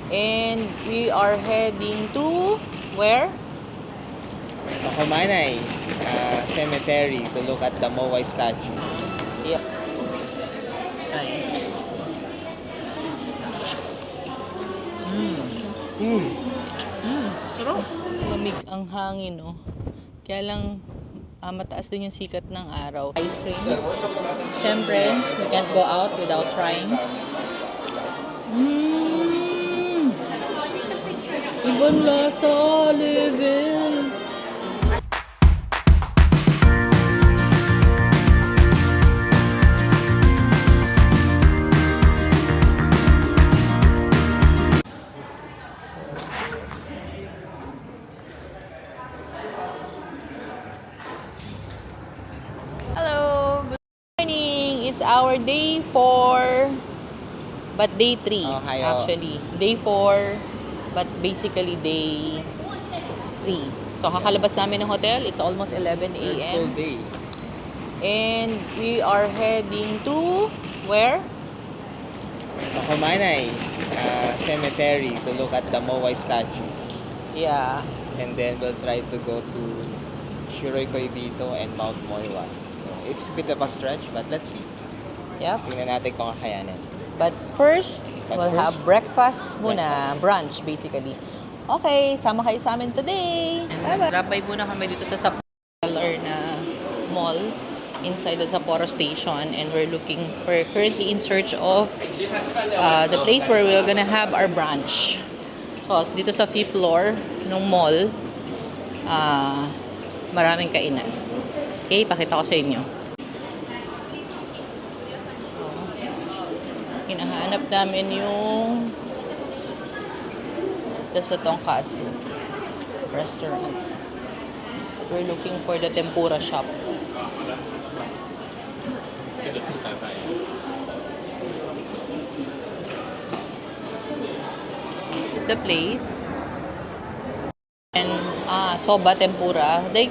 And we are heading to where? Makumanay Cemetery to look at the Moai statues. Yep. Ay. Sarap. Lamig ang hangin, oh. Kaya lang, mataas din yung sikat ng araw. Ice cream. Siyempre, we can't go out without trying. Ibang lasa, level. Hello, good morning. It's our day 4, but day 3 Oh, hi, actually. Day 4, but basically day 3. So kakalabas namin ng hotel. It's almost 11 Full a.m. day. And we are heading to where? Makumanay Cemetery to look at the Moai statues. Yeah. And then we'll try to go to Shiroy Koibito and Mount Moiwa. So it's a bit of a stretch, but let's see. Yep. Tingnan natin kung kakayanin. But first, But we'll have first, breakfast muna. Brunch, basically. Okay, sama kayo sa amin today. Bye-bye. Drop by muna kami dito sa Sapporo na mall inside the Sapporo station, and we're currently in search of the place where we're gonna have our brunch. So, dito sa 5th floor ng mall, maraming kainan. Okay, pakita ko sa inyo. Hinahanap namin yung sa Tonkatsu restaurant. We're looking for the tempura shop. It's the place. And soba tempura. They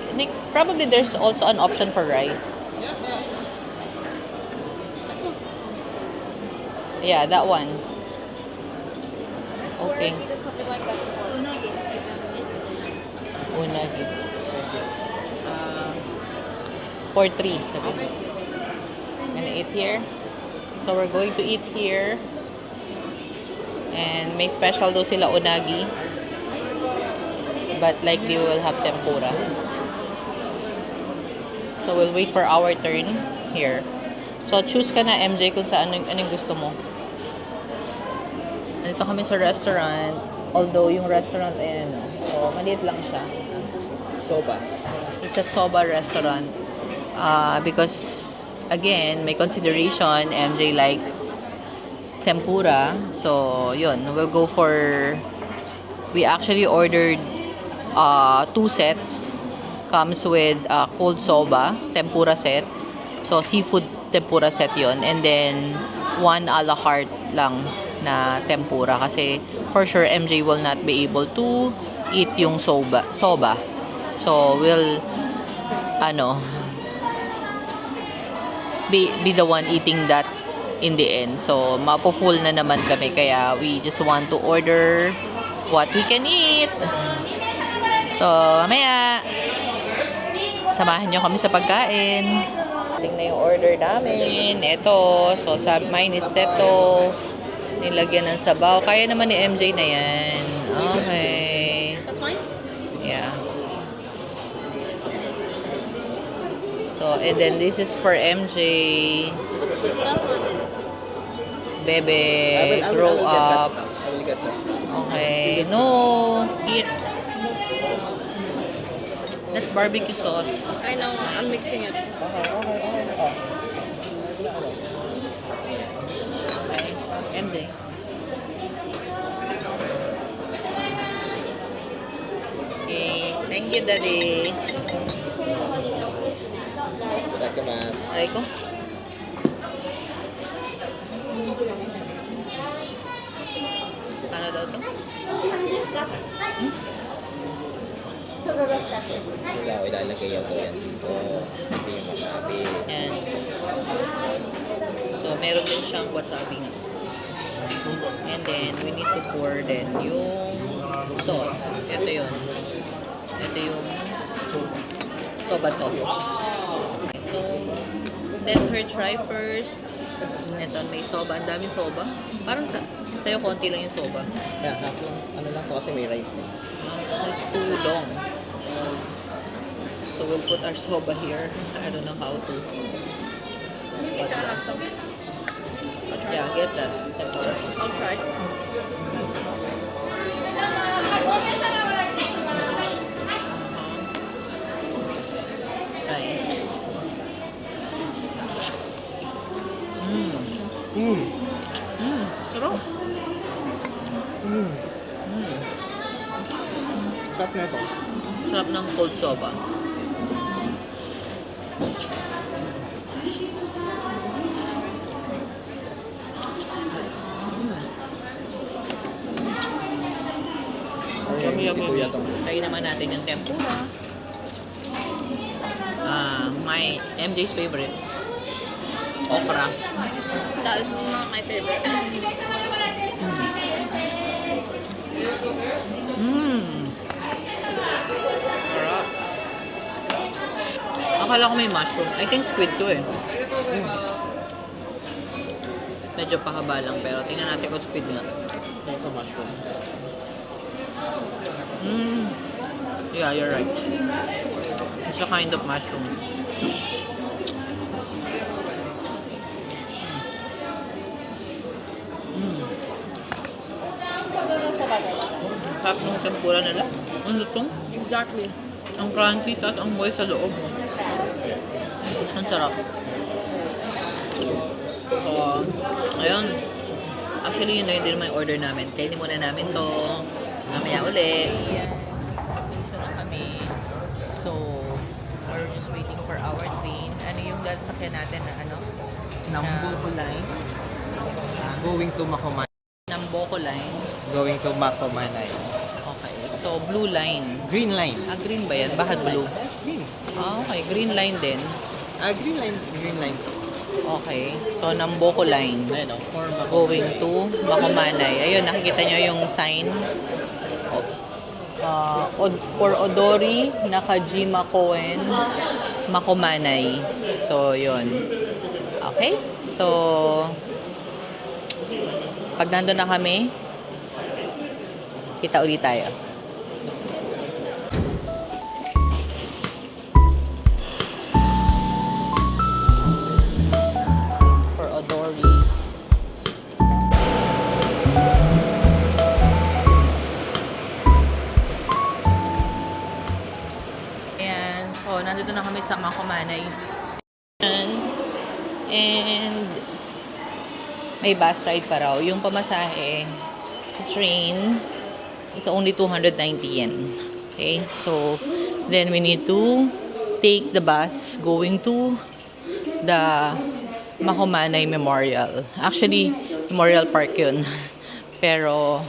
probably there's also an option for rice. Yeah, that one. Okay. Unagi. For 3. Sabi mo. Gonna eat here. So we're going to eat here. And may special daw sila unagi. But likely we'll have tempura. So we'll wait for our turn here. So choose ka na, MJ, kung sa anong gusto mo. Nandito kami sa restaurant. Although yung restaurant ay so maliit lang siya. Soba. It's a soba restaurant. Because again, may consideration, MJ likes tempura. So yun, we'll go for, we actually ordered 2 sets. Comes with cold soba, tempura set. So seafood tempura set yun. And then 1 a la carte lang na tempura, kasi for sure MJ will not be able to eat yung soba. So we'll be the one eating that in the end. So mapo-full na naman kami, kaya we just want to order what we can eat. So mamaya samahan nyo kami sa pagkain. Tingnan yung order namin. Ito, so mine is seto. Nilagyan ng sabaw. Kaya naman ni MJ na yan. Okay. That's fine? Yeah. So, and then this is for MJ. What's the stuff on it? Bebe, I grow will get that up. stuff. I will get that stuff. Okay. No. Eat. That's barbecue sauce. I know, I'm mixing it. Okay. MJ. Okay. Thank you, Daddy. Itadakimasu. Aray ko. Ano daw to? Ilalagay daw yan dito. Ito yung wasabi. Yan. So, meron din siyang wasabi nga. And then, we need to pour then yung sauce. Ito yun. Ito yung soba sauce. Okay, so, let her try first. Ito, may soba. Ang daming soba. Parang sa'yo konti lang yung soba. Yeah, half lang. Ano lang to kasi may rice. It's too long. So, we'll put our soba here. I don't know how to. But, Can I have some? I'll try. yeah, get that. I'll try. Try. Sarap. Sarap na ito. Sarap ng cold soba. Yummy, yummy, Kuya to. yummy. Try naman natin yung tempura. My MJ's favorite. Okra. That is not my favorite. Sarap. Akala ko may mushroom. I think squid to eh. Medyo pahaba lang pero tingnan natin kung squid nga. May sa mushroom. Yeah, you're right. It's a kind of mushroom. Sarap ng tempura nila. Ang lutong. Exactly. Ang crunchy, tapos ang moist sa loob. Ang sarap. So, ayun. Actually, yun na yun din naman yung order namin. Kainin muna namin to. Mamaya uli. Dito na kami. So, we're just waiting for our train. Ano yung lalakyan natin na ano? Nambuko line. Going to Macomanay. Namboco line. Going to Macomanay. Okay. So, blue line. Green line. Ah, green ba yan? Bakit blue? That's green. Ah, okay. Green line din. Green line. Green line. Okay. So, Namboco line. Ayun o. For Going to Macomanay. Ayun, nakikita nyo yung sign. For Odori, Nakajima Koen, Macomanay. So, yun. Okay? So, pag nandun na kami, kita ulit tayo. For Odori. Ayan. So, nandito na kami sa Macomanay. And may bus ride pa raw. Yung pamasahe sa train is only 290 yen. Okay? So, then we need to take the bus going to the Macomanay Memorial. Actually, Memorial Park yun. Pero,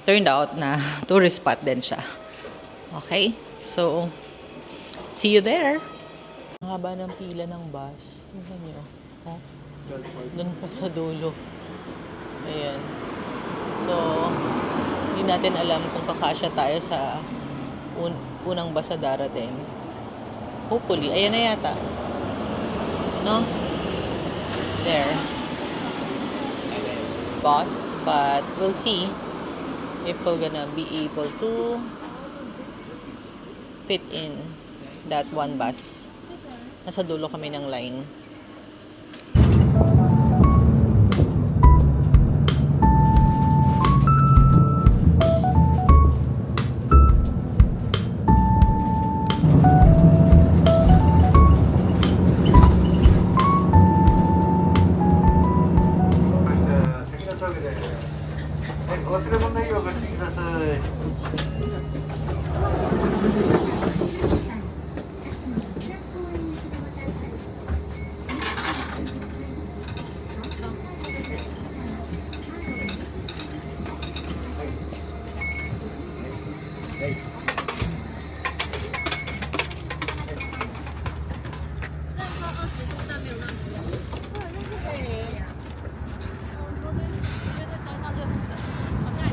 turned out na tourist spot din siya. Okay? So, see you there. Ang haba ng pila ng bus. Tingnan nyo. Oh, doon pa sa dulo. Ayan. So, hindi natin alam kung kakasya tayo sa unang bus na darating. Hopefully. Ayan na yata. No? There. Bus. But, we'll see if we're gonna be able to fit in that one bus. Nasa dulo kami ng line.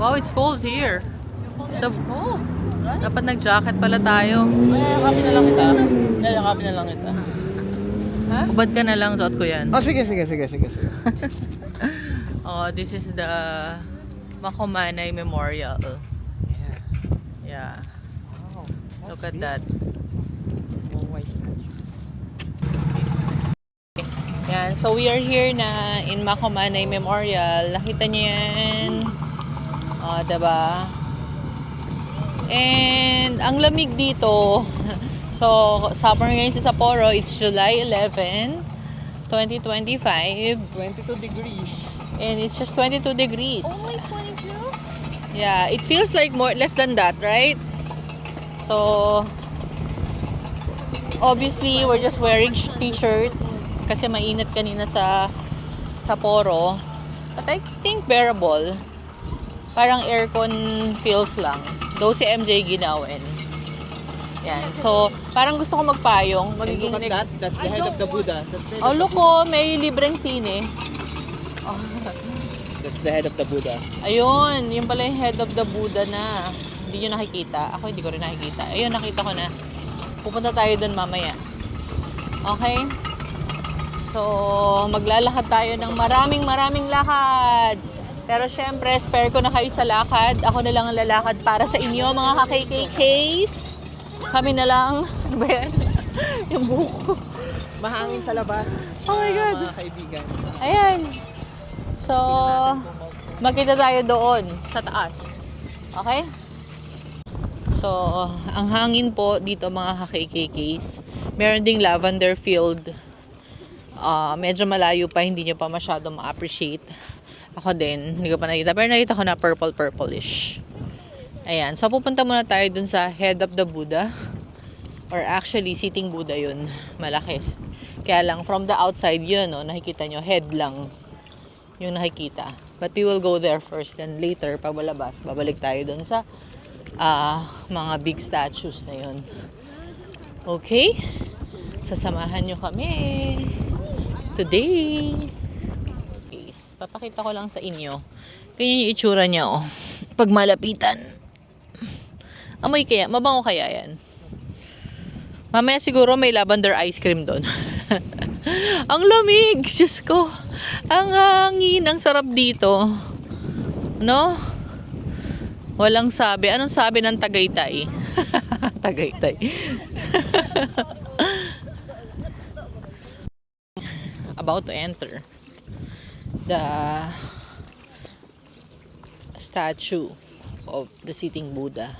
Wow, it's cold here. It's cold. Dapat nag-jacket pala tayo. Yakapin na lang kita. Yakapin na lang kita. Ubad ka na lang, suot ko yan. Oh, sige. Oh, this is the Makomanay Memorial. Yeah. Wow. Look at that. Oh, my God. Yan. So, we are here na in Makomanay Memorial. Nakita niyo yan. Oh, diba? And, ang lamig dito. So, summer ngayon sa Sapporo. It's July 11, 2025. 22 degrees. And it's just 22 degrees. Only 22? Yeah, it feels like less than that, right? So, obviously, we're just wearing t-shirts kasi mainit kanina sa Sapporo. But I think bearable. Parang aircon feels lang. Though si MJ ginawin. Yan. So, parang gusto ko magpayong. And Magiging look at that. That's the head of the Buddha. Oh, look ko. May libreng sine. Oh. That's the head of the Buddha. Ayun, yung pala yung head of the Buddha na. Hindi nyo nakikita. Ako hindi ko rin nakikita. Ayun, nakita ko na. Pupunta tayo doon mamaya. Okay? So, maglalakad tayo ng maraming lakad. Pero syempre, spare ko na kayo sa lakad. Ako na lang ang lalakad para sa inyo, mga ka-KKKs. Kami na lang. Ano ba yan? Yung buko. Mahangin sa labas. Oh my God. Mga kaibigan. Ayan. So, magkita tayo doon sa taas. Okay? So, ang hangin po dito mga ka-KKKs, meron ding lavender field. Medyo malayo pa, hindi nyo pa masyado ma-appreciate. Ako din, hindi ko pa nakita. Pero nakita ko na purple-purplish. Ayan. So, pupunta muna tayo dun sa head of the Buddha. Or actually, sitting Buddha yun. Malaki. Kaya lang, from the outside yun, no, nakikita nyo, head lang yung nakikita. But we will go there first. Then later, pag malabas, babalik tayo dun sa mga big statues na yun. Okay? Sasamahan nyo kami today. Papakita ko lang sa inyo. Ganyan yung itsura niya, oh. Pag malapitan. Amoy kaya? Mabango kaya yan? Mamaya siguro may lavender ice cream doon. Ang lamig! Diyos ko! Ang hangin! Ang sarap dito. No? Walang sabi. Anong sabi ng Tagaytay? Tagaytay. About to enter the statue of the sitting Buddha.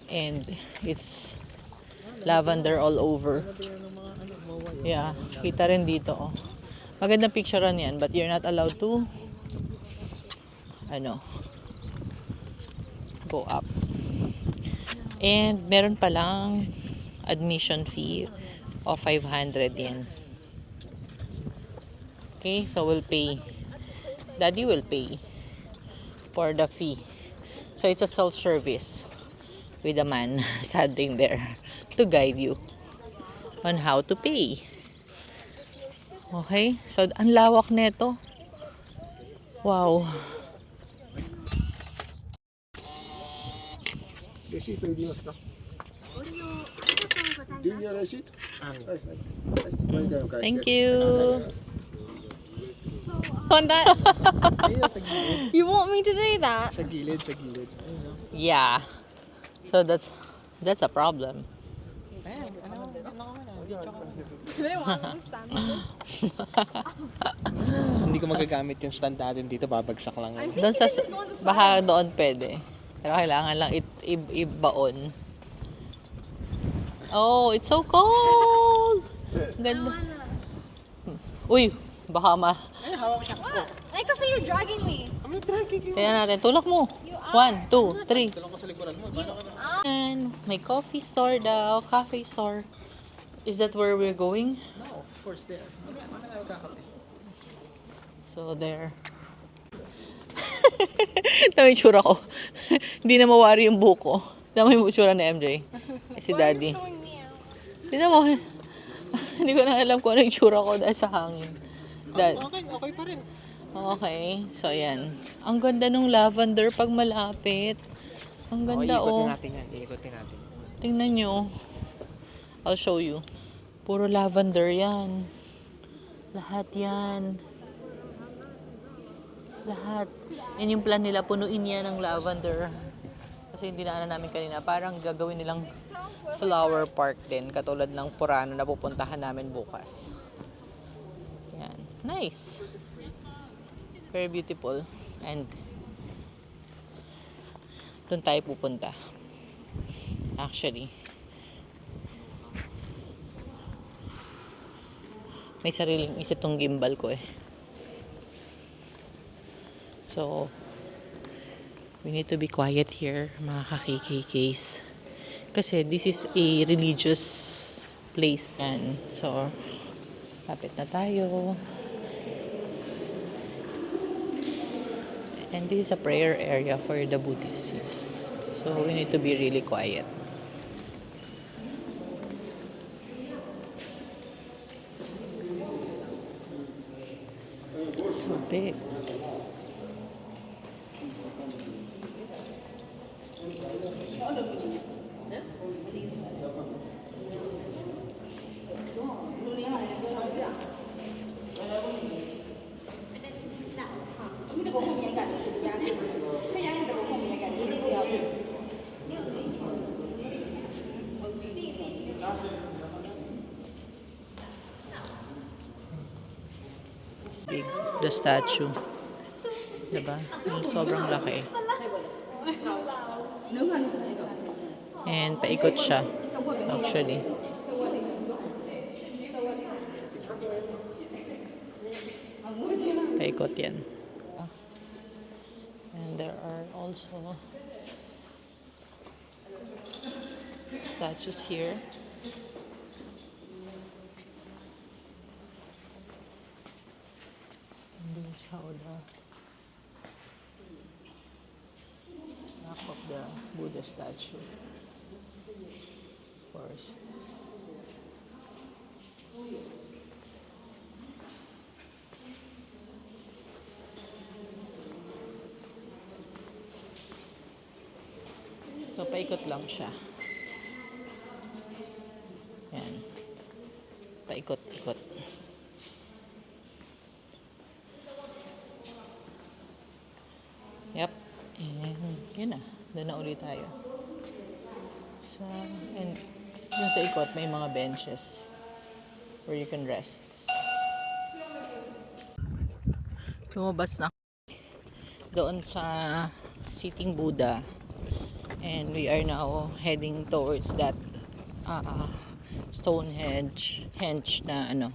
And it's lavender all over. Yeah, kita rin dito. Oh. Magandang picturean yan, but you're not allowed to go up. And meron palang admission fee of 500 yen. Okay, so we'll pay. Daddy will pay for the fee. So it's a self-service with a man standing there to guide you on how to pay. Okay, so ang lawak nito. Wow. レシートいりますか。電話レシート。はいはい。毎回お返しです。 Thank you. Ayun, sa gilid. You want me to do that? Sa gilid. Ayun, no? Yeah. So that's a problem. Ayan, Do they want me to stand with Hindi ko magagamit yung stand natin dito, babagsak lang. I'm Doon sa thinking this is going to slide. baka doon pwede. Pero kailangan lang ibaon. Oh, it's so cold. Ganda. Uy, baka Ay, hawak siya. What? Ay, kasi you're dragging me. I'm not dragging you. Tingnan natin. Tulak mo. 1, 2, 3. Tulong ko sa likuran mo. Paano ka na? And may coffee store daw. Cafe store. Is that where we're going? No, of course there. Mamaya na magkakape. So, there. Tama yung tsura ko. Hindi na mawari yung buko. Tama yung tsura ni MJ. Si Daddy. Showing me out. Tignan mo. Hindi ko na alam kung ano yung tsura ko dahil sa hangin. Dad. Okay pa rin. Okay, so ayan. Ang ganda nung lavender pag malapit. Ang ganda Ikotin oh. natin yan. Ikotin natin. Tingnan nyo. I'll show you. Puro lavender yan. Lahat yan. Lahat. Yan yung plan nila. Punuin yan ng lavender. Kasi hindi na namin kanina. Parang gagawin nilang flower park din. Katulad ng Purano na pupuntahan namin bukas. Yan. Nice. Very beautiful. And doon tayo pupunta. Actually. May sariling isip tong gimbal ko eh. So, we need to be quiet here, mga ka-KKKs. Kasi this is a religious place. And so, lapit na tayo. And this is a prayer area for the Buddhists. So, we need to be really quiet. So big. Big, the statue. Diba? Yung sobrang laki. And paikot siya. Actually. Paikot yan. And there are also statues here. And this is how the back of the Buddha statue. Of course. So, paikot lang siya. Yan. Paikot-ikot. Yep. And yun na. Doon na ulit tayo. So, and yung sa ikot, may mga benches where you can rest. Lumabas na doon sa sitting Buddha. And we are now heading towards that Stonehenge na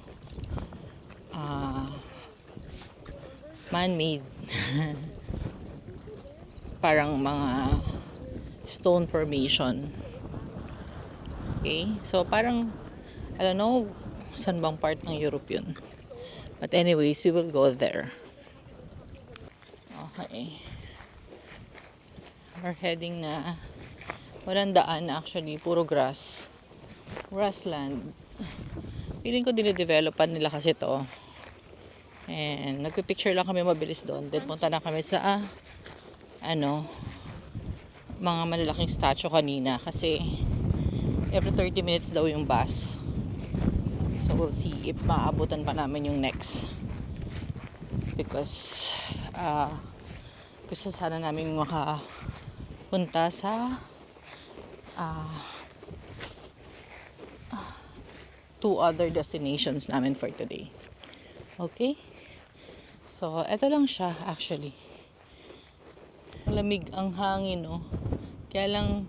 man-made parang mga stone formation. Okay? So parang I don't know saan bang part ng Europe yun. But anyways, we will go there. Okay. We're heading na walang daan actually, puro grassland. Feeling ko dinidevelopan nila kasi to. And nagpipicture lang kami mabilis doon. Then punta na kami sa mga malalaking statue kanina kasi every 30 minutes daw yung bus. So we'll see if maabutan pa namin yung next. Because gusto sana namin punta sa 2 other destinations namin for today. Okay? So, eto lang siya actually. Malamig ang hangin, no? Kaya lang,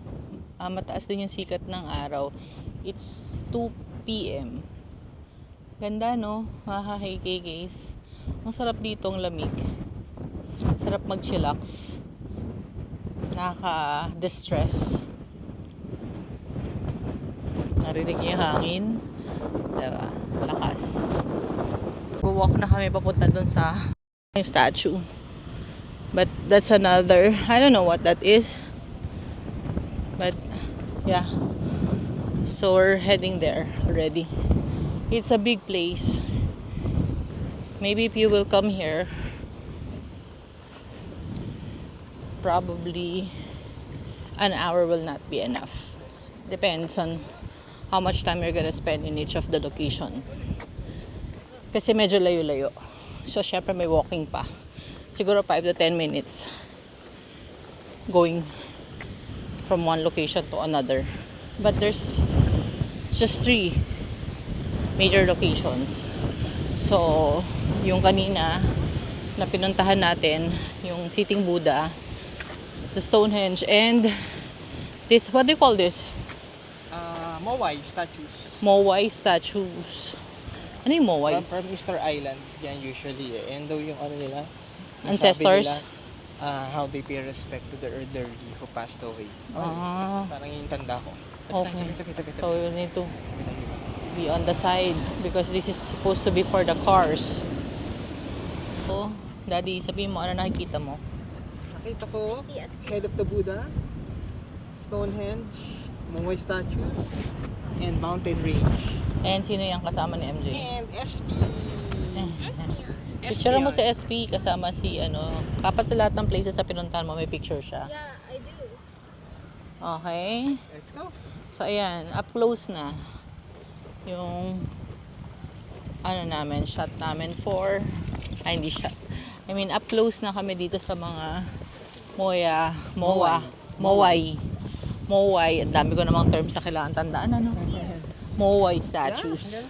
mataas din yung sikat ng araw. It's 2 p.m. Ganda, no? Mga guys. Ang sarap dito, ang lamig. Sarap mag-chillax. Nakaka-distress. Narinig niyo yung hangin. Diba? Lakas. Walk na kami papunta dun sa statue. But that's another, I don't know what that is. But, yeah. So, we're heading there already. It's a big place. Maybe if you will come here, probably an hour will not be enough. Depends on how much time you're gonna spend in each of the location. Kasi medyo layo-layo. So, syempre may walking pa. Siguro 5 to 10 minutes going from one location to another. But there's just 3 major locations. So, yung kanina na pinuntahan natin, yung Sitting Buddha, the Stonehenge, and this, what do you call this? Moai statues. Moai statues. Ano yung Moai? From Easter Island, yan usually eh. And daw yung ano nila, yung Ancestors? sabi nila, how they pay respect to the elderly who passed away. Ah, Parang yung tanda ko. okay. Kita. So, you need to be on the side because this is supposed to be for the cars. So, Daddy, sabihin mo, ano nakikita mo? Nakita ko, I see it. Head of the Buddha, Stonehenge, Moai statues, and mountain range. And sino yung kasama ni MJ? And SP. Picture mo si SP kasama si ano, kapat sa lahat ng places sa pinuntahan mo, may picture siya. Yeah, I do. Okay. Let's go. So, ayan, up close na yung ano namin, shot namin for, hindi shot. I mean, up close na kami dito sa mga Moai. Ang dami ko namang terms na kailangan tandaan, ano? Moai statues.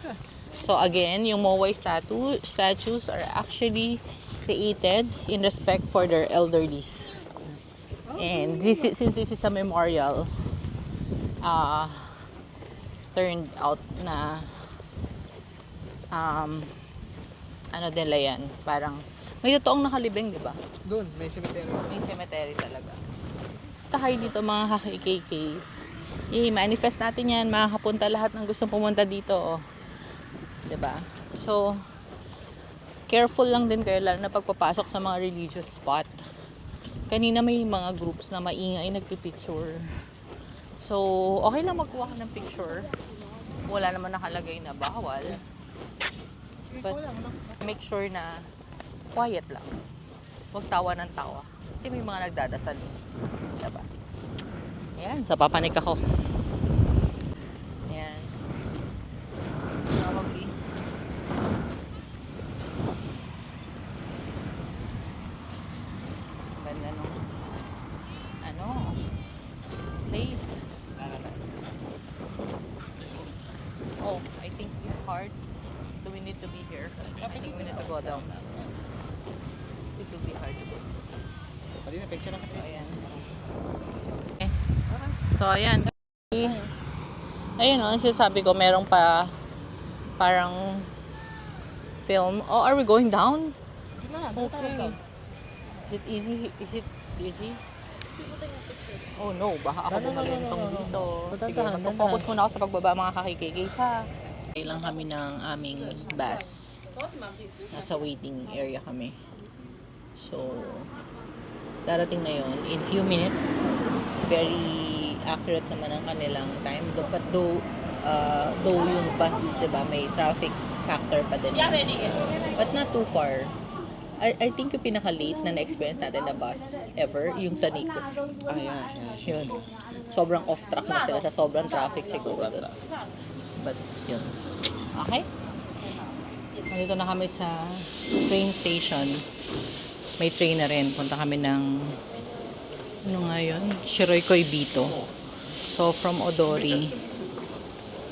So again, yung Moai statues are actually created in respect for their elderlies. And since this is a memorial, turned out na ano nila yan, parang may totoong nakalibing, di ba? Doon, may cemetery. May cemetery talaga. Tayo dito mga KKKs. I-manifest natin yan, makakapunta lahat ng gustong pumunta dito. Oh. 'Di ba? So, careful lang din kayo lalo na pagpapasok sa mga religious spot. Kanina may mga groups na maingay nagpipicture. So, okay lang magkuha ka ng picture. Wala naman nakalagay na bawal. But, make sure na quiet lang. Huwag tawa ng tawa. Kasi may mga nagdadasal. Diba? Ayan, sa papanik ako. Ayan. Probably. Ganda nung ano, place. Oh, I think it's hard. Do we need to be here? I think we need to go down. It will be hard to go. Pwede na picture lang. Ayan. Okay. So, ayan. Ayun o, sinasabi ko, merong pa parang film. Oh, are we going down? Okay. Is it easy? Is it easy? Oh no, baka ako bumalentong dito. Sige, mag-focus muna ako sa pagbaba mga kakikigis ha. Kailang kami ng aming bus. Nasa waiting area kami. So, darating na yon in few minutes. Very accurate naman ang kanilang time. But though yung bus, diba, may traffic factor pa din. But not too far. I think yung pinaka-late na na-experience natin na bus ever, yung sa Nico. Yun. Sobrang off-track na sila sa sobrang traffic siguro. But, yun. Okay? Nandito na kami sa train station. May train na rin. Punta kami ng ano nga yun? Shiroikoy Bito. So, from Odori,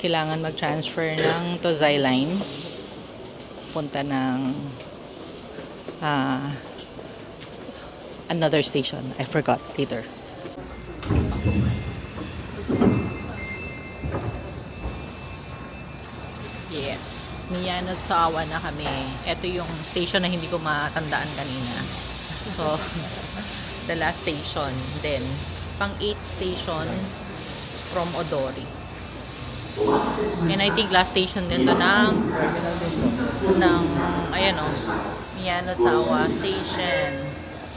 kailangan mag-transfer ng Tozai Line. Punta ng another station. I forgot later. Yes. Miyanosawa na kami. Ito yung station na hindi ko matandaan kanina. So, the last station. Then, pang 8th station from Odori. And I think last station din to ng ayan o, Miyanosawa Station.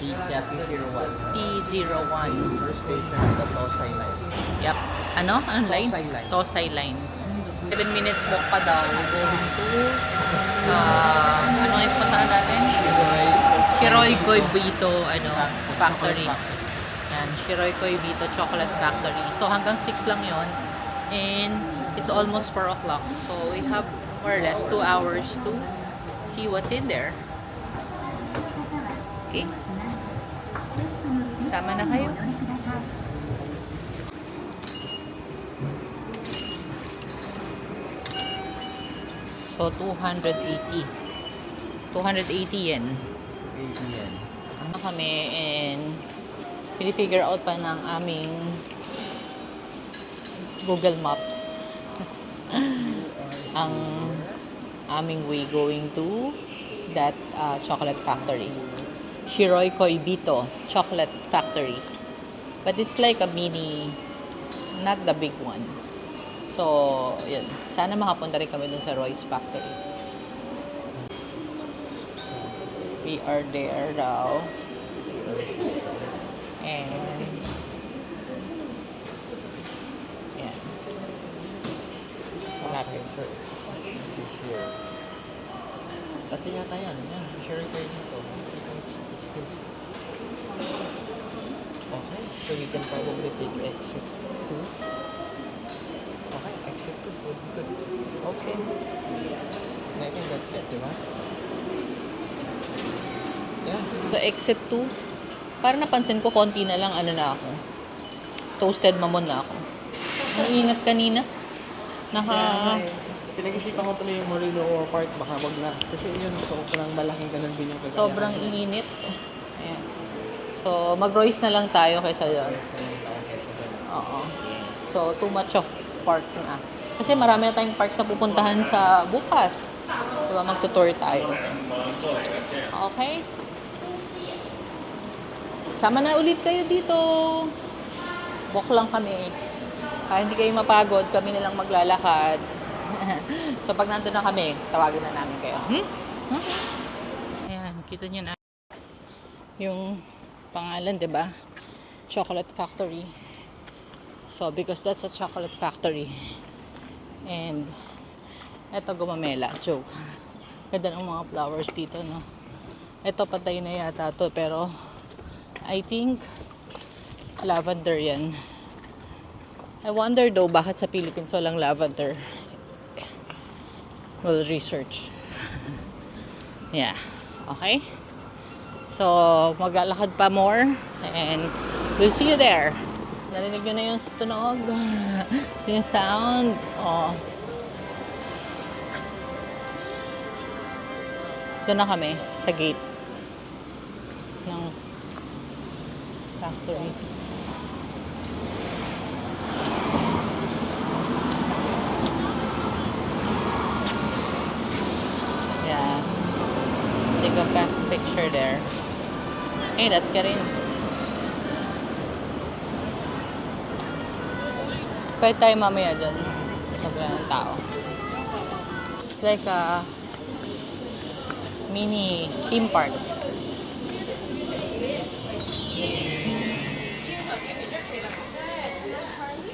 T01. First station, the Tosai line. Yep. Ano? Anong line? Tosai line. Tosai line. 7 minutes walk pa daw. Going to ano yung puntahan natin? Shiroikoy Bito factory. Yan, Shiroy Koibito Chocolate Factory. So, hanggang 6 lang yon. And it's almost 4 o'clock. So, we have more or less 2 hours to see what's in there. Okay. Sama na kayo. So, 280. 280 yen. 80 yan. Ano kami and pinifigure out pa ng aming Google Maps ang aming way going to that chocolate factory. Shiroy Koibito Chocolate Factory. But it's like a mini, not the big one. So, yun. Sana makapunta rin kami dun sa Roy's Factory. We are there now. And, yan. Okay, so it should be here. Ito yata yan. Yan, share kayo dito. It's this. Okay, so we can probably take exit 2. Okay, exit 2. Good, good. Okay. And I think that's it, di ba? Yeah. The exit 2, para napansin ko, konti na lang, ano na ako. Toasted mamon na ako. Ang ingat kanina. Pinag-isipan ko tuloy yung Morilo Park, baka wag na. Kasi yun, sobrang malaking ganun din yung kagaya. Sobrang init. Ayan. So, mag-Royce na lang tayo kaysa yun. Oo. So, too much of park na. Kasi marami na tayong parks na pupuntahan sa bukas. Diba, magtutour tayo. Okay? Sama na ulit kayo dito. Walk lang kami. Para hindi kayo mapagod, kami na lang maglalakad. So, pag nandun na kami, tawagin na namin kayo. Ayan, kita nyo na. Yung pangalan, diba? Chocolate Factory. So, because that's a chocolate factory. And, eto gumamela. Joke. Ganda ng mga flowers dito, no? Eto, patay na yata to. Pero, I think, lavender yan. I wonder though, bakit sa Philippines walang lavender? We'll research. Yeah. Okay? So, maglalakad pa more. And, we'll see you there. Narinig nyo na yung tunog. Yung sound. Oh. Ito na kami sa gate ng factory. Yeah. Take a back picture there. Hey, let's get in. Pwede tayo mamaya dyan. Pag wala ng tao. It's like a mini theme park.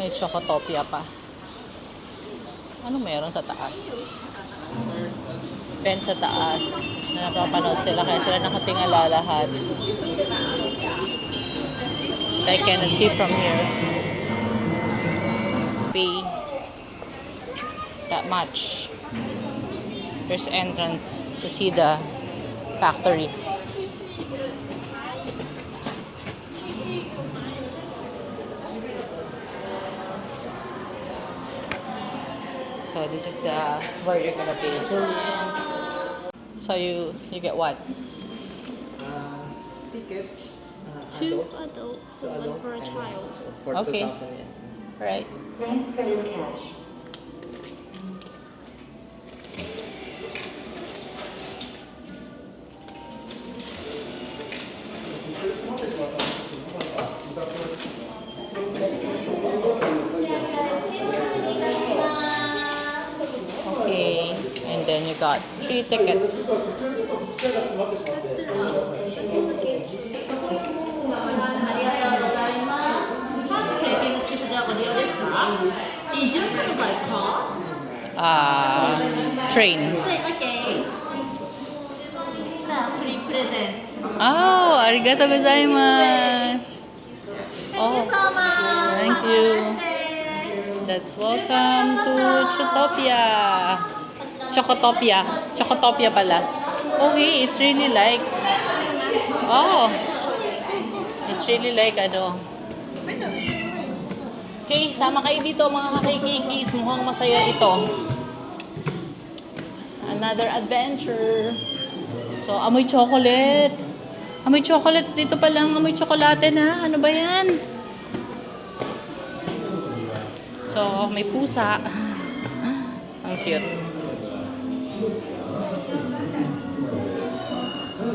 May Chocotopia pa. Ano meron sa taas? Pen sa taas. Na napapanood sila kaya sila nakatingala lahat. I cannot see from here. Pay that much. There's entrance to see the factory. So this is the where you're gonna pay Julian. So you get what? Tickets. Two adults and one for a child. For Okay. 2,000 yen. Right. Okay, and then you got 3 tickets. 移住からby car? Train. Okay. Free presents. Oh, arigatou gozaimasu. chocolates. Welcome to Chocotopia. Chocotopia. Chocotopia pala. Okay, it's really like... Oh! It's really like ano... Okay, sama kayo dito mga kakikikis. Mukhang masaya ito. Another adventure. So, amoy chocolate. Amoy chocolate. Dito pa lang, amoy tsokolate na. Ano ba yan? So, may pusa. Ang cute. So,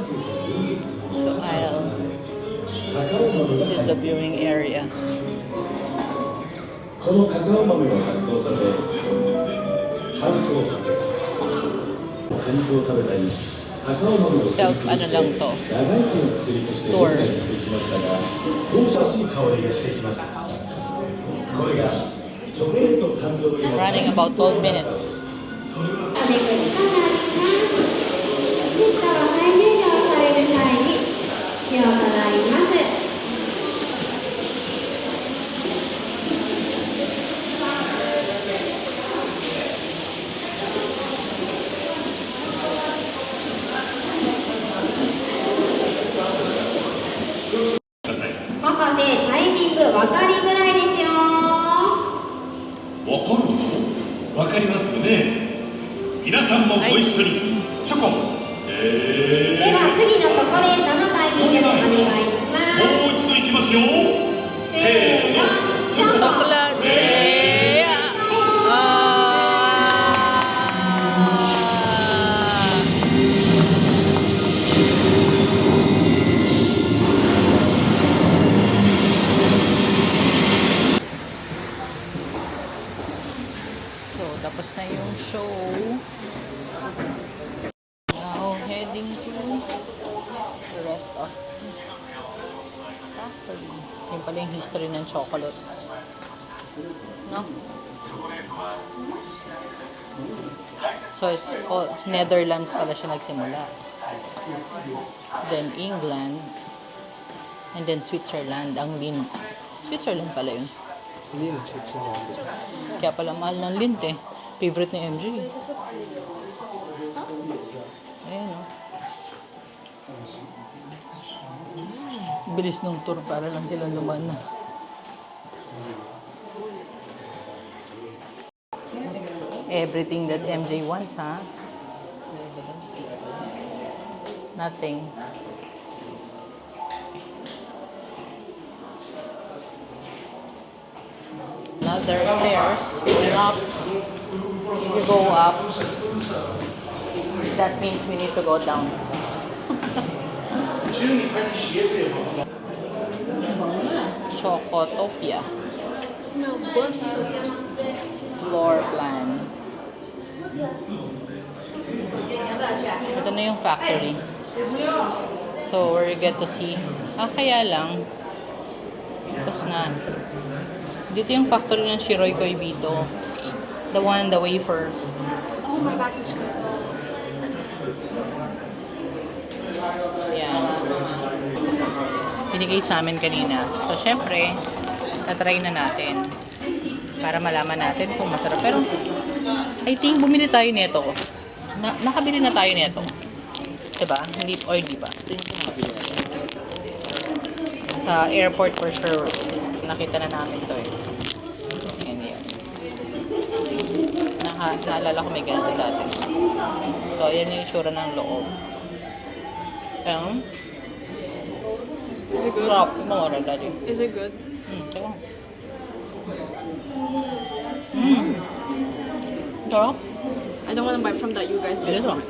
this is the viewing area. このカカオ豆を発酵させ乾燥させ果肉を食べたりカカオ豆をすり Self, 潰 ano して lang to. 長生きの薬として Tour. 理解してきましたが香ばしい香りがしてきましたこれがチョコレート誕生の Running about 12 minutes. お出口となります。列車は最終車をされる際に気を払います。赤でタイミング分かりづらいですよ。わかるでしょわかりますよね皆さんもご一緒にチョコでは次のチョコレートのタイミングでお願いします。もう一度いきますよせーのチョコ Chocolate! So, tapos na yung show. Now, heading to the rest of factory. Yung pala yung history ng chocolates. No? So, it's all, Netherlands pala siya nagsimula. Then, England. And then, Switzerland. Ang lint. Switzerland pala yun. Lint, Switzerland. Kaya pala mahal ng lint eh. Favorite ni MJ. Ayan o. Bilis nung tour para lang sila naman na. Everything that MJ wants, ha? Nothing. Now there are stairs going up. If you go up, that means we need to go down. Chocotopia. Smell buzzy. Floor plan. Ito na yung factory. So, we get to see. Kaya lang. Tapos na. Dito yung factory ng Shiroy Koibito. The one, the wafer. Oh, my back is good. Yan. Binigay sa amin kanina. So, syempre, tatry na natin. Para malaman natin kung masarap. Pero, I think bumili tayo nito. Nakabili na tayo nito. Diba? Hindi, or di ba? Sa airport for sure. Nakita na namin to eh. And yan. Naalala ko may ganito dati. So, ayan yung itsura ng loob. Ayan. Is it good? Sarap. Mawala dati. Is it good? Teka. Sarap. I don't want to buy from that you guys Bilis bid. lang.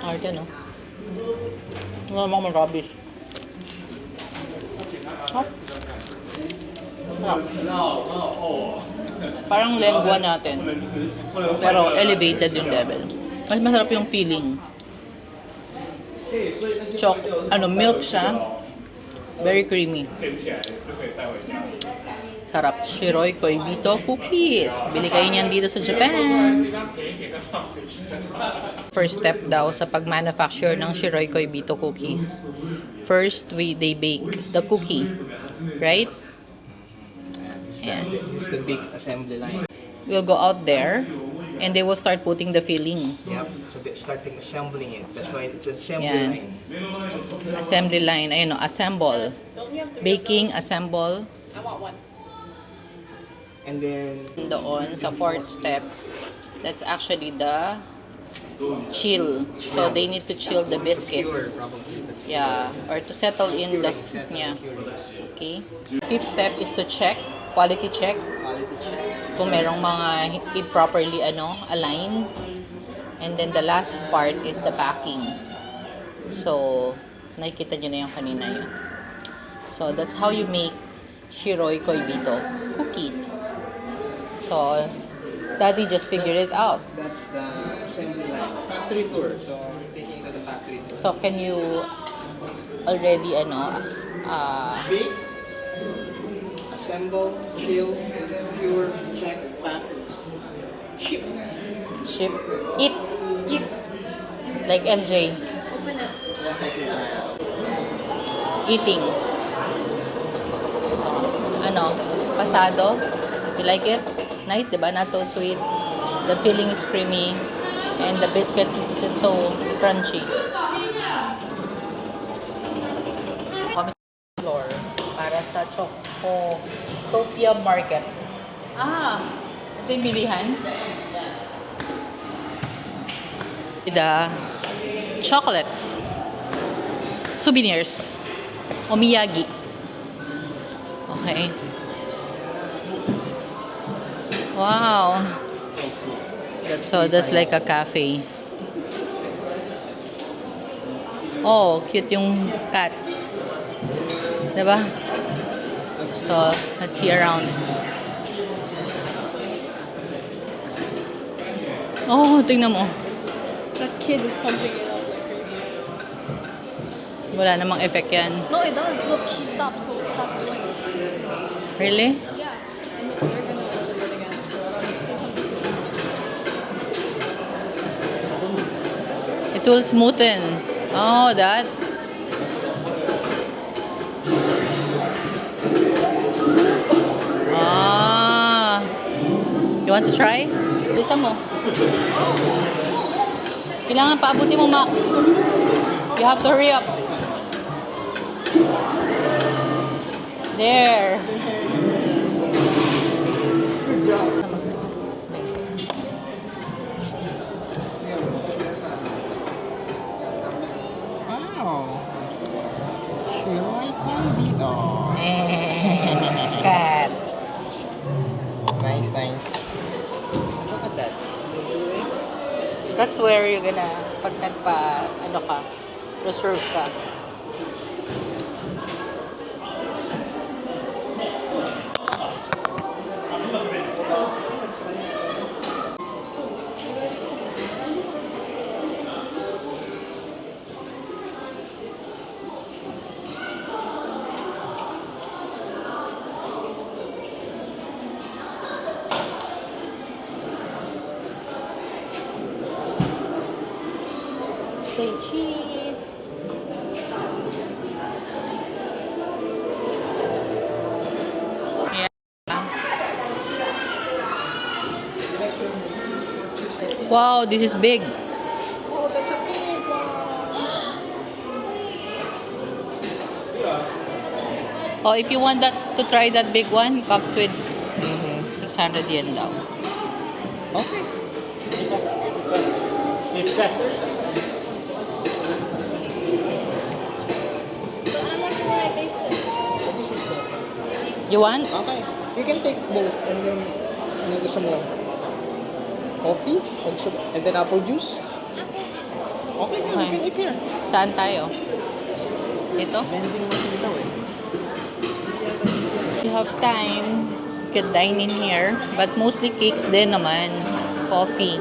Arte, no? Wala naman akong rubbish. Sarap. Parang lengua natin. Pero elevated yung level. Mas masarap yung feeling. Milk siya. Very creamy. Sarap. Shiroy Koibito cookies. Bili kayo niyan dito sa Japan. First step daw sa pag-manufacture ng Shiroy Koibito cookies. First, they bake the cookie. right? And this is the big assembly line. We'll go out there and they will start putting the filling. Yep. So they're starting assembling it. That's why it's an assembly Yan. line. Assembly line, ayun o, assemble. Baking, assemble. And then Doon sa fourth step, that's actually the chill. So they need to chill the cure biscuits. probably. Yeah, or to settle in the, yeah. Okay. Fifth step is to check, quality check. Quality check. Kung merong mga improperly aligned. And then the last part is the packing. So, nakikita nyo na yung kanina yun. So, that's how you make Shiroi Koibito cookies. So, Daddy just figured it out. That's the assembly line. Factory tour. So we're taking it to the factory tour. So, can you already, Bake, assemble, chill, cure, check, pack, ship. ship, eat, like MJ, eating. Ano, pasado? You like it? Nice, diba? Not so sweet. The filling is creamy. And the biscuits is just so crunchy. Kami sa floor para sa Chocotopia Market. Ah, ito yung bilihan. The chocolates, souvenirs, omiyagi. Okay. Wow. So that's like a cafe. Oh, cute yung cat. Diba? So let's see around. Oh, tingnan mo. That kid is pumping it up like crazy. Wala namang effect yan. No, it does. Look, she stopped, so it stopped doing it. Really? Yeah. And look, they're gonna open it again. Say something. It will smoothen. Oh, that. Ah. You want to try? Bisa mo. Kailangan paabuti mo, Max. You have to hurry up. There. Wow. Shiroi Koibito. Cat. Nice, nice. Look at that. That's where you're gonna, pag reserve ka. Say cheese. Yeah. Wow, this is big. Oh, that's a big one. Oh, if you want that to try that big one, it comes with 600 yen daw. Okay. It's better. But I like the way I taste it. So this is the... You want? Okay. You can take both and then ano gusto mo? Coffee? And then apple juice? Okay, yeah, we can eat here. Saan tayo? Ito? Vending machine daw eh. If you have time, you can dine in here. But mostly cakes din naman. Coffee.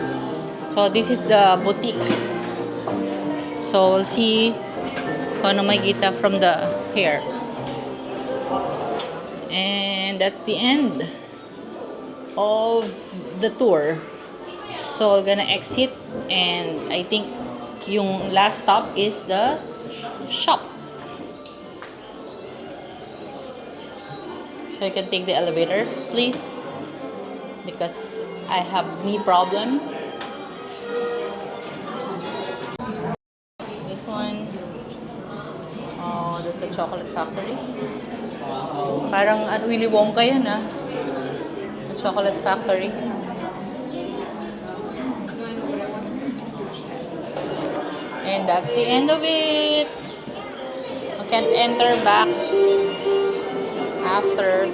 So, this is the boutique. So, we'll see kung ano makikita from the here. And that's the end of the tour. So, we're gonna exit. And I think yung last stop is the shop. So you can take the elevator, please. Because I have knee problem. This one. Oh, that's a chocolate factory. Parang Willy Wonka yan ah. A chocolate factory. And that's the end of it. I can't enter back after.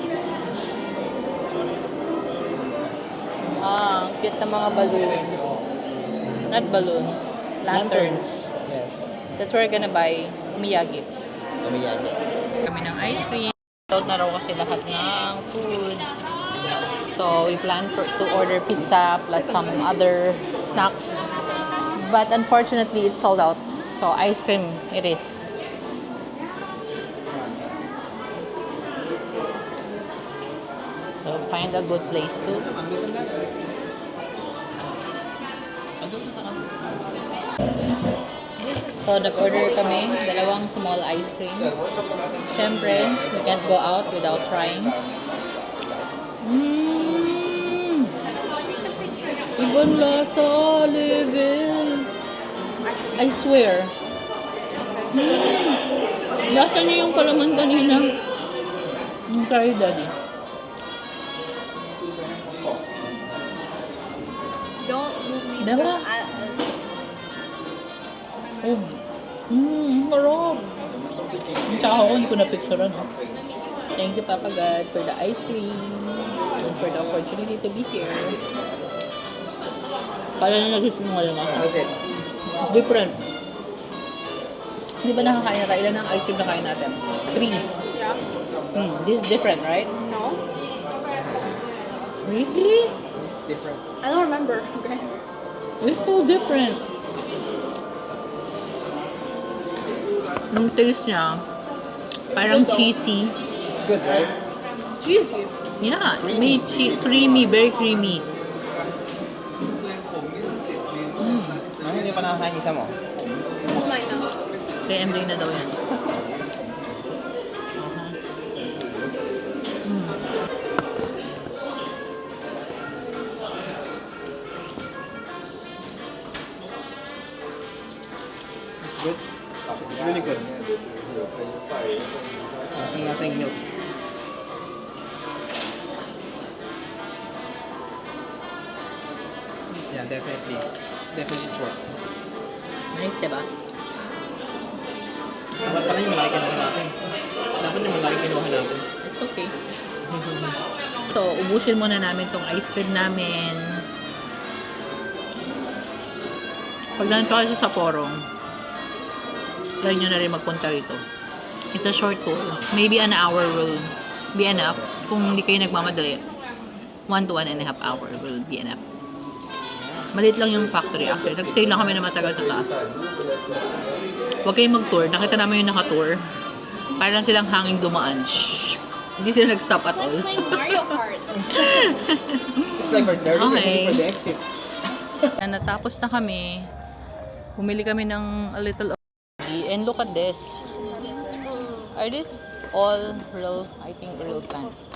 Ah, cute na mga balloons. Not balloons. Lanterns. Yes. That's where we're gonna buy Miyagi. Kamiyagi. Kami ng ice cream. Out na raw kasi lahat ng food. So, we plan to order pizza plus some other snacks. But unfortunately, it's sold out. So, ice cream it is. So, find a good place to. So, nag-order kami, dalawang small ice cream. Siyempre, we can't go out without trying. Ibang lasa, level. I swear. Lasa niya yung palaman kanina. Yung try daddy. Don't move me. Diba? Oh. Marap. Yung tao ko, hindi ko na-picturean. Oh. Thank you, Papa God, for the ice cream and for the opportunity to be here. Kala na nagsisinungaling ako. How's it? Different. Di ba nakakain na tayo? Ilan ang ice cream na kain natin? 3. Yeah. This is different, right? No. Really? It's different. I don't remember. Okay. It's so different. Nung taste niya, parang cheesy. It's good, right? Cheesy. Yeah, may creamy, very creamy. Ano hindi pa nakakain isa mo? Kumain na. Kay MJ na daw yan. It's good. It's really good. Lasang-lasa yung milk. Yeah, definitely. Definitely pork. Nice, diba? Dapat pala yung malaki kinuha natin. Dapat yung malaki kinuha natin. It's okay. So, ubusin muna namin tong ice cream namin. Pag nandito kayo sa Sapporo, try nyo na rin magpunta rito. It's a short tour. Maybe an hour will be enough. Kung hindi kayo nagmamadali, 1 to 1.5 hour will be enough. Maliit lang yung factory actually. Nag-stay lang kami na matagal sa taas. Huwag kayong mag-tour. Nakita namin yung naka-tour. Parang silang hanging dumaan. Shhh! Hindi sila nag-stop at all. Playing Mario Kart. It's like we're already Okay. ready for the exit. Natapos na kami. Bumili kami ng a little and look at this. Are these all real, I think real plants?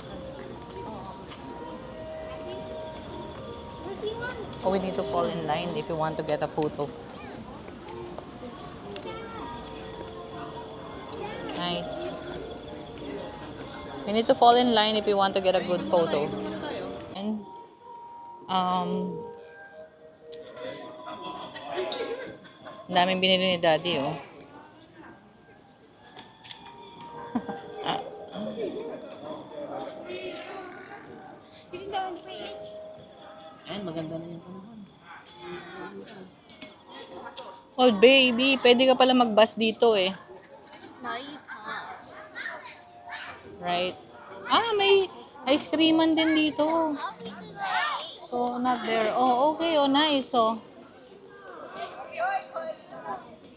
Oh, we need to fall in line if you want to get a photo. Nice. We need to fall in line if you want to get a good photo. And ang daming binili ni Daddy, oh. You can go in fridge. Ayan, maganda na yung panahon. Oh, baby, pwede ka pala mag-bus dito, eh. No, you can't. Right? Ah, may ice creaman din dito. So, not there. Oh, okay. Oh, nice. Oh.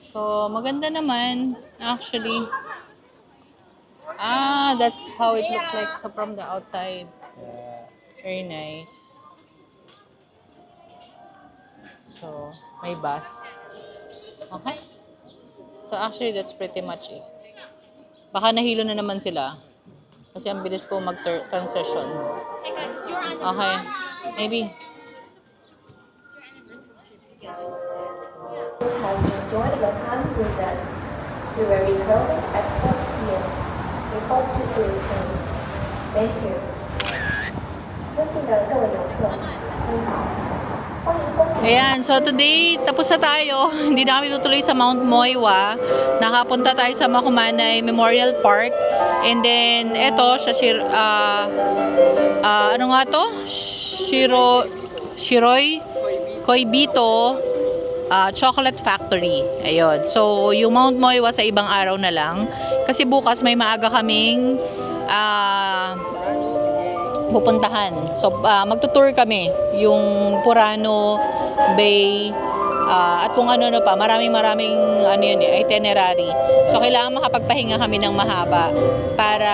So, maganda naman, actually. Ah, that's how it looks like so from the outside. Very nice. So, may bus. Okay. So, actually, that's pretty much it. Baka nahilo na naman sila. Kasi ang bilis ko mag-transition. Okay. Maybe. Has enjoyed your time with us. You were recording expert here. We hope to see you soon. Thank you. 尊敬的各位游客，您好，欢迎光临。 Ayan, so today, tapos na tayo. Hindi na kami tutuloy sa Mount Moiwa. Nakapunta tayo sa Makumanay Memorial Park. And then, eto, sa ano nga to? Shiroy Koibito Chocolate Factory. Ayun. So, yung Mount Moiwa sa ibang araw na lang. Kasi bukas may maaga kaming pupuntahan. So, magtutour kami. Yung Purano Bay, at kung ano pa, maraming ano yun, itinerary. So, kailangan makapagpahinga kami ng mahaba para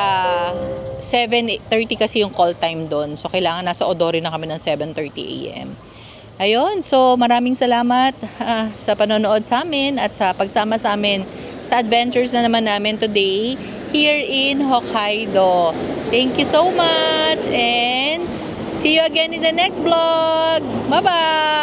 7:30 kasi yung call time doon. So, kailangan nasa Odori na kami ng 7:30 a.m. Ayun, so maraming salamat sa panonood sa amin at sa pagsama sa amin sa adventures na naman namin today here in Hokkaido. Thank you so much and see you again in the next vlog. Bye-bye!